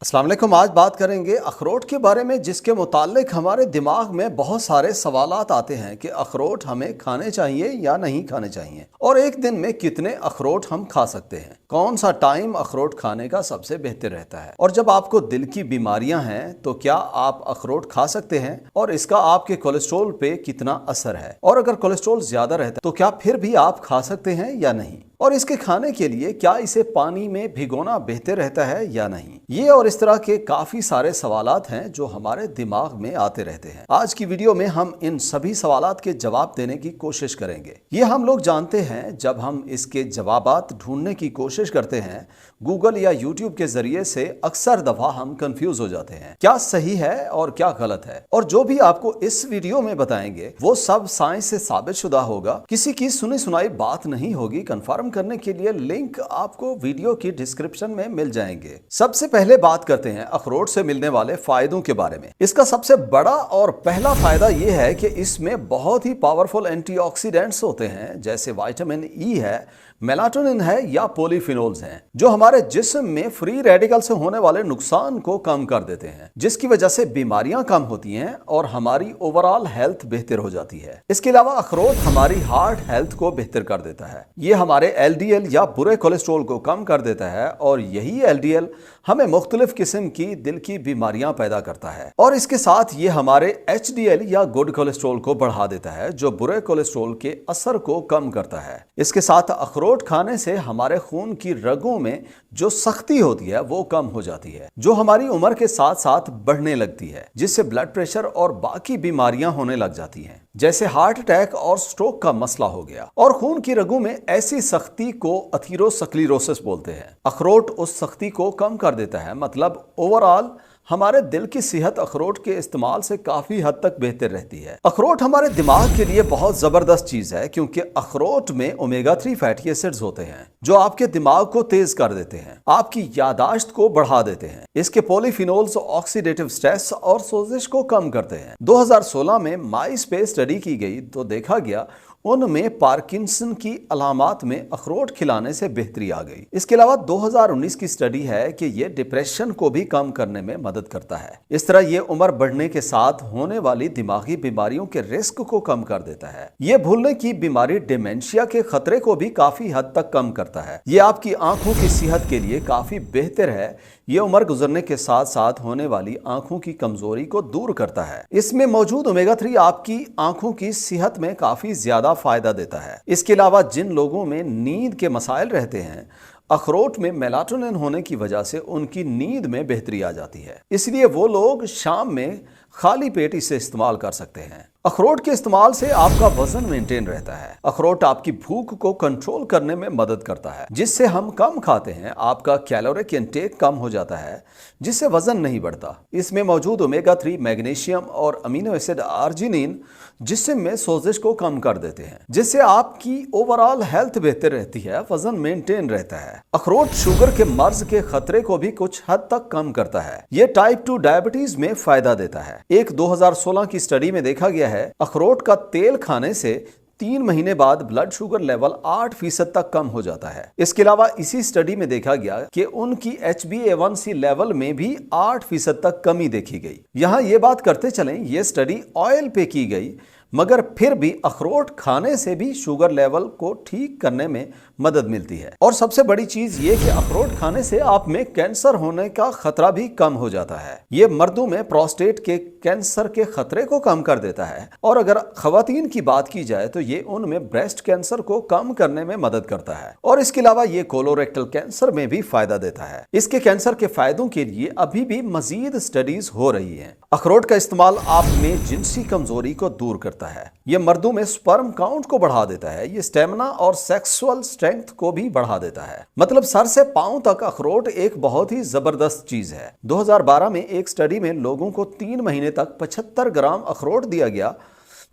अस्सलाम वालेकुम। आज बात करेंगे अखरोट के बारे में, जिसके मुतालिक हमारे दिमाग में बहुत सारे सवालात आते हैं कि अखरोट हमें खाने चाहिए या नहीं खाने चाहिए, और एक दिन में कितने अखरोट हम खा सकते हैं, कौन सा टाइम अखरोट खाने का सबसे बेहतर रहता है, और जब आपको दिल की बीमारियां हैं तो क्या आप अखरोट खा सकते हैं, और इसका आपके कोलेस्ट्रॉल पे कितना असर है, और अगर कोलेस्ट्रॉल ज्यादा रहता है तो क्या फिर भी आप खा सकते हैं या नहीं, और इसके खाने के लिए क्या इसे पानी में भिगोना बेहतर रहता है या नहीं। ये और इस तरह के काफी सारे सवालात हैं जो हमारे दिमाग में आते रहते हैं। आज की वीडियो में हम इन सभी सवालात के जवाब देने की कोशिश करेंगे। ये हम लोग जानते हैं, जब हम इसके जवाबात ढूंढने की कोशिश करते हैं गूगल या यूट्यूब के जरिए से, अक्सर दफा हम कंफ्यूज हो जाते हैं क्या सही है और क्या गलत है, और जो भी आपको इस वीडियो में बताएंगे वो सब साइंस से साबित शुदा होगा, किसी की सुनी सुनाई बात नहीं होगी। कंफर्म करने के लिए लिंक आपको वीडियो की डिस्क्रिप्शन में मिल जाएंगे। सबसे पहले बात करते हैं अखरोट से मिलने वाले फायदों के बारे में। इसका सबसे बड़ा और पहला फायदा यह है कि इसमें बहुत ही पावरफुल एंटीऑक्सीडेंट्स होते हैं, जैसे विटामिन ई है, मेलाटोनिन है या पॉलीफिनोल्स हैं, जो हमारे जिस्म में फ्री रेडिकल से होने वाले नुकसान को कम कर देते हैं, जिसकी वजह से बीमारियां कम होती हैं और हमारी ओवरऑल हेल्थ बेहतर हो जाती है। इसके अलावा अखरोट हमारी हार्ट हेल्थ को बेहतर कर देता है। ये हमारे एलडीएल या बुरे कोलेस्ट्रॉल को कम कर देता है, और यही एलडीएल हमें मुख्तलिफ किस्म की दिल की बीमारियां पैदा करता है। और इसके साथ ये हमारे एचडीएल या गुड कोलेस्ट्रॉल को बढ़ा देता है, जो बुरे कोलेस्ट्रॉल के असर को कम करता है। इसके साथ अखरोट खाने से हमारे खून की रगों में जो सख्ती होती है वो कम हो जाती है, जो हमारी उम्र के साथ साथ बढ़ने लगती है, जिससे ब्लड प्रेशर और बाकी बीमारियां होने लग जाती हैं, जैसे हार्ट अटैक और स्ट्रोक का मसला हो गया। और खून की रगों में ऐसी सख्ती को अथीरोस्क्लेरोसिस बोलते हैं। अखरोट उस सख्ती को कम कर देता है, मतलब ओवरऑल हमारे दिल की सेहत अखरोट के इस्तेमाल से काफी हद तक बेहतर रहती है। अखरोट हमारे दिमाग के लिए बहुत जबरदस्त चीज है, क्योंकि अखरोट में ओमेगा 3 फैटी एसिड्स होते हैं, जो आपके दिमाग को तेज कर देते हैं, आपकी यादाश्त को बढ़ा देते हैं। इसके पॉलीफिनोल्स ऑक्सीडेटिव स्ट्रेस और सोजिश को कम करते हैं। 2016 में माइस पे स्टडी की गई तो देखा गया उनमें पार्किंसन की अलामात में अखरोट खिलाने से बेहतरी आ गई। इसके अलावा 2019 की स्टडी है कि यह डिप्रेशन को भी कम करने में मदद करता है। इस तरह यह उम्र बढ़ने के साथ होने वाली दिमागी बीमारियों के रिस्क को कम कर देता है। यह भूलने की बीमारी डिमेंशिया के खतरे को भी काफी हद तक कम करता है। यह आपकी आंखों की सेहत के लिए काफी बेहतर है। यह उम्र गुजरने के साथ साथ होने वाली आंखों की कमजोरी को दूर करता है। इसमें मौजूद ओमेगा 3 आपकी आंखों की सेहत में काफी ज्यादा फायदा देता है। इसके अलावा जिन लोगों में नींद के मसाइल रहते हैं, अखरोट में मेलाटोनिन होने की वजह से उनकी नींद में बेहतरी आ जाती है, इसलिए वो लोग शाम में खाली पेट इसे इस्तेमाल कर सकते हैं। अखरोट के इस्तेमाल से आपका वजन मेंटेन रहता है। अखरोट आपकी भूख को कंट्रोल करने में मदद करता है। जिससे हम कम खाते हैं, आपका कैलोरिक इंटेक कम हो जाता है, जिससे वजन नहीं बढ़ता। इसमें मौजूद ओमेगा 3, मैग्नीशियम और अमीनो एसिड आर्जिनिन जिस्म में सोजिश को कम कर देते हैं, जिससे आपकी ओवरऑल हेल्थ बेहतर रहती है, वजन मेंटेन रहता है। अखरोट शुगर के मर्ज के खतरे को भी कुछ हद तक कम करता है। यह टाइप 2 डायबिटीज में फायदा देता है। एक 2016 की स्टडी में देखा गया है, अखरोट का तेल खाने से 3 महीने बाद ब्लड शुगर लेवल 8% तक कम हो जाता है। इसके अलावा इसी स्टडी में देखा गया कि उनकी HbA1c लेवल में भी 8% तक कमी देखी गई। यहाँ ये बात करते चलें, ये स्टडी ऑयल पे की गई, मगर फिर भी अखरोट खाने से भी शुगर लेवल को ठीक करने में मदद मिलती है। और सबसे बड़ी चीज ये कि अखरोट खाने से आप में कैंसर होने का खतरा भी कम हो जाता है। ये मर्दों में प्रोस्टेट के कैंसर के खतरे को कम कर देता है, और अगर खवातीन की बात की जाए तो ये उनमें ब्रेस्ट कैंसर को कम करने में मदद करता है। और इसके अलावा ये कोलोरेक्टल कैंसर में भी फायदा देता है। इसके कैंसर के फायदों के लिए अभी भी मजीद स्टडीज हो रही है। अखरोट का इस्तेमाल आप में जिनसी कमजोरी को दूर करता है। यह मर्दों में स्पर्म काउंट को बढ़ा देता है। ये स्टेमिना और सेक्सुअल स्ट्रेंथ को भी बढ़ा देता है। मतलब सर से पांव तक अखरोट एक बहुत ही जबरदस्त चीज है। 2012 में एक स्टडी में लोगों को 3 महीने तक 75 ग्राम अखरोट दिया गया,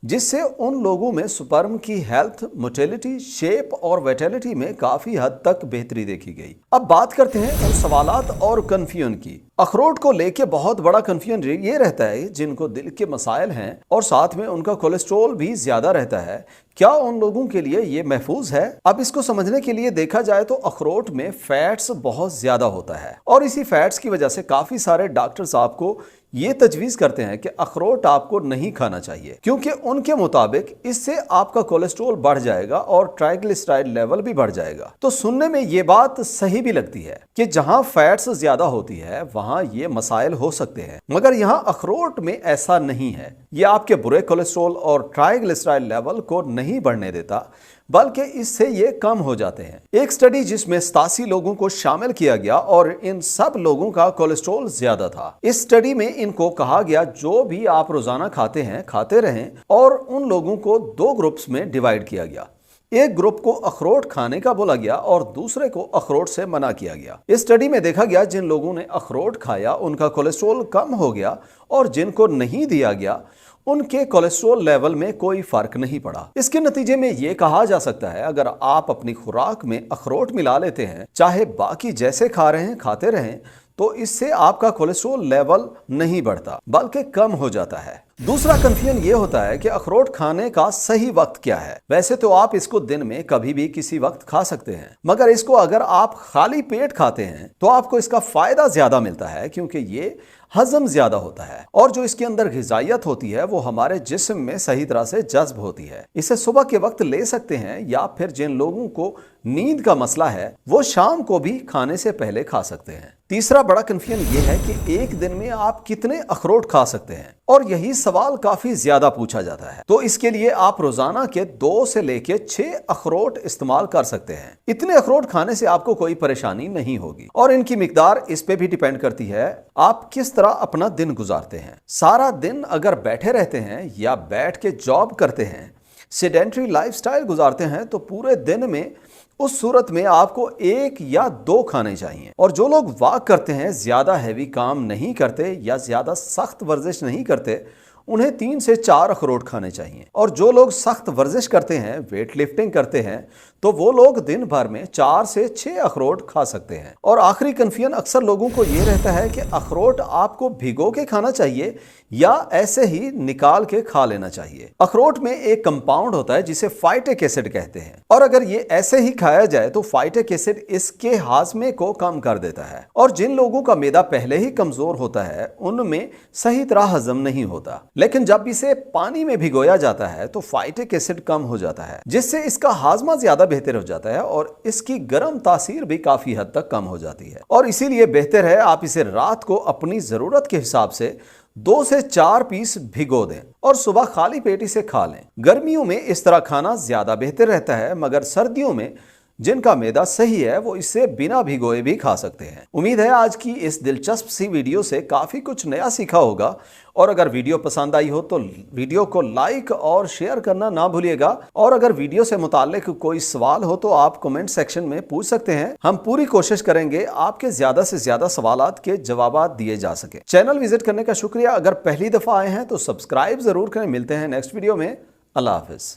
जिससे उन लोगों में स्पर्म की हेल्थ, मोटिलिटी, शेप और विटैलिटी में काफी हद तक बेहतरी देखी गई। अब बात करते हैं उन सवालात और कंफ्यूजन की अखरोट को लेके बहुत बड़ा कंफ्यूजन ये रहता है जिनको दिल के मसाइल हैं और साथ में उनका कोलेस्ट्रॉल भी ज्यादा रहता है, क्या उन लोगों के लिए ये महफूज है? अब इसको समझने के लिए देखा जाए तो अखरोट में फैट्स बहुत ज्यादा होता है और इसी फैट्स की वजह से काफी सारे डॉक्टर्स आपको ये तजवीज करते हैं कि अखरोट आपको नहीं खाना चाहिए, क्योंकि उनके मुताबिक इससे आपका कोलेस्ट्रॉल बढ़ जाएगा और ट्राइग्लिसराइड लेवल भी बढ़ जाएगा। तो सुनने में ये बात सही भी लगती है कि जहां फैट्स ज्यादा होती है वहां ये मसाइल हो सकते हैं, मगर यहाँ अखरोट में ऐसा नहीं है। ये आपके बुरे कोलेस्ट्रॉल और ट्राइग्लिसराइड लेवल को नहीं बढ़ने देता, बल्कि इससे ये कम हो जाते हैं। एक स्टडी जिसमें 87 लोगों को शामिल किया गया और इन सब लोगों का कोलेस्ट्रॉल ज्यादा था। इस स्टडी में इनको कहा गया जो भी आप रोजाना खाते हैं खाते रहें, और उन लोगों को 2 ग्रुप्स में डिवाइड किया गया। एक ग्रुप को अखरोट खाने का बोला गया और दूसरे को अखरोट से मना किया गया। इस स्टडी में देखा गया जिन लोगों ने अखरोट खाया उनका कोलेस्ट्रॉल कम हो गया और जिनको नहीं दिया गया उनके कोलेस्ट्रॉल लेवल में कोई फर्क नहीं पड़ा। इसके नतीजे में यह कहा जा सकता है अगर आप अपनी खुराक में अखरोट मिला लेते हैं, चाहे बाकी जैसे खा रहे हैं खाते रहें, तो इससे आपका कोलेस्ट्रॉल लेवल नहीं बढ़ता बल्कि कम हो जाता है। दूसरा कंफ्यूजन ये होता है कि अखरोट खाने का सही वक्त क्या है। वैसे तो आप इसको दिन में कभी भी किसी वक्त खा सकते हैं, मगर इसको अगर आप खाली पेट खाते हैं तो आपको इसका फायदा ज्यादा मिलता है, क्योंकि ये हजम ज्यादा होता है और जो इसके अंदर ग़िज़ाइयत होती है वो हमारे जिस्म में सही तरह से जज्ब होती है। इसे सुबह के वक्त ले सकते हैं या फिर जिन लोगों को नींद का मसला है वो शाम को भी खाने से पहले खा सकते हैं। तीसरा बड़ा कंफ्यूजन ये है कि एक दिन में आप कितने अखरोट खा सकते हैं, और यही सवाल काफी ज्यादा पूछा जाता है। तो इसके लिए आप रोजाना के 2 से लेके 6 अखरोट इस्तेमाल कर सकते हैं। इतने अखरोट खाने से आपको कोई परेशानी नहीं होगी और इनकी मिकदार इस पे भी डिपेंड करती है आप किस तरह अपना दिन गुजारते हैं। सारा दिन अगर बैठे रहते हैं या बैठ के जॉब करते हैं, सेडेंटरी लाइफस्टाइल गुजारते हैं, तो पूरे दिन में उस सूरत में आपको 1 या 2 खाने चाहिए। और जो लोग वॉक करते हैं, ज्यादा हैवी काम नहीं करते या ज्यादा सख्त वर्जिश नहीं करते, उन्हें 3 से 4 अखरोट खाने चाहिए। और जो लोग सख्त वर्जिश करते हैं, वेट लिफ्टिंग करते हैं, तो वो लोग दिन भर में 4 से 6 अखरोट खा सकते हैं। और आखिरी कंफ्यूजन अक्सर लोगों को ये रहता है कि अखरोट आपको भिगो के खाना चाहिए या ऐसे ही निकाल के खा लेना चाहिए। अखरोट में एक कंपाउंड होता है जिसे फाइटिक एसिड कहते हैं, और अगर ये ऐसे ही खाया जाए तो फाइटिक एसिड इसके हाजमे को कम कर देता है। और जिन लोगों का मैदा पहले ही कमजोर होता है उनमें सही तरह हजम नहीं होता, लेकिन जब इसे पानी में भिगोया जाता है तो फाइटिक एसिड कम हो जाता है, जिससे इसका हाजमा ज्यादा बेहतर हो जाता है और इसकी गर्म तासीर भी काफी हद तक कम हो जाती है। और इसीलिए बेहतर है आप इसे रात को अपनी जरूरत के हिसाब से 2 से 4 पीस भिगो दें और सुबह खाली पेट इसे खा लें। गर्मियों में इस तरह खाना ज्यादा बेहतर रहता है, मगर सर्दियों में जिनका मैदा सही है वो इससे बिना भिगोए भी खा सकते हैं। उम्मीद है आज की इस दिलचस्प सी वीडियो से काफी कुछ नया सीखा होगा, और अगर वीडियो पसंद आई हो तो वीडियो को लाइक और शेयर करना ना भूलिएगा। और अगर वीडियो से मुताल्लिक कोई सवाल हो तो आप कमेंट सेक्शन में पूछ सकते हैं। हम पूरी कोशिश करेंगे आपके ज्यादा से ज्यादा सवालात के जवाब दिए जा सके। चैनल विजिट करने का शुक्रिया। अगर पहली दफा आए हैं तो सब्सक्राइब जरूर करें। मिलते हैं नेक्स्ट वीडियो में। अल्लाह हाफिज।